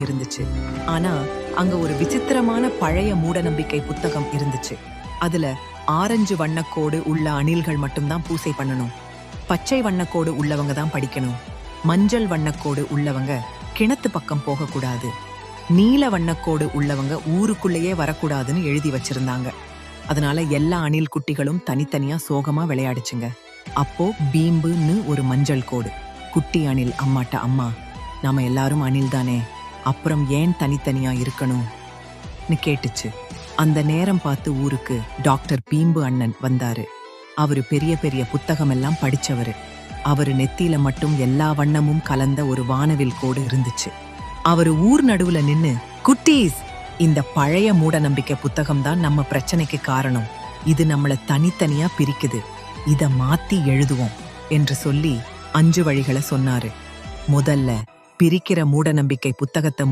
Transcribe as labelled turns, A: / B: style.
A: இருந்துச்சு. ஆனா அங்க ஒரு விசித்திரமான பழைய மூடநம்பிக்கை புத்தகம் இருந்துச்சு. அதுல ஆரஞ்சு வண்ணக்கோடு உள்ள அணில்கள் மட்டும்தான் பூசை பண்ணணும், பச்சை வண்ணக்கோடு உள்ளவங்க தான் படிக்கணும், மஞ்சள் வண்ணக்கோடு உள்ளவங்க கிணத்து பக்கம் போகக்கூடாது, நீல வண்ணக்கோடு உள்ளவங்க ஊருக்குள்ளேயே வரக்கூடாதுன்னு எழுதி வச்சிருந்தாங்க. அதனால எல்லா அணில் குட்டிகளும் தனித்தனியா சோகமா விளையாடுச்சுங்க. அப்போ பீம்புன்னு ஒரு மஞ்சள் கோடு குட்டி அணில் அம்மாட்ட, அம்மா நாம எல்லாரும் அணில் தானே, அப்புறம் ஏன் தனித்தனியா இருக்கணும்னு கேட்டுச்சு. அந்த நேரம் பார்த்து ஊருக்கு டாக்டர் பீம்பு அண்ணன் வந்தாரு. அவரு பெரிய பெரிய புத்தகம் எல்லாம் படிச்சவரு. அவரு நெத்தியில மட்டும் எல்லா வண்ணமும் கலந்த ஒரு வானவில் கோடு இருந்துச்சு. அவரு ஊர் நடுவுல நின்னு, குட்டீஸ், இந்த பழைய மூட நம்பிக்கை புத்தகம் தான் நம்ம பிரச்சனைக்கு காரணம், இது நம்மள தனித்தனியா பிரிக்குது, இத மாத்தி எழுதுவோம் என்று சொல்லி 5 வழிகளை சொன்னாரு. முதல்ல பிரிக்கிற மூட நம்பிக்கை புத்தகத்தை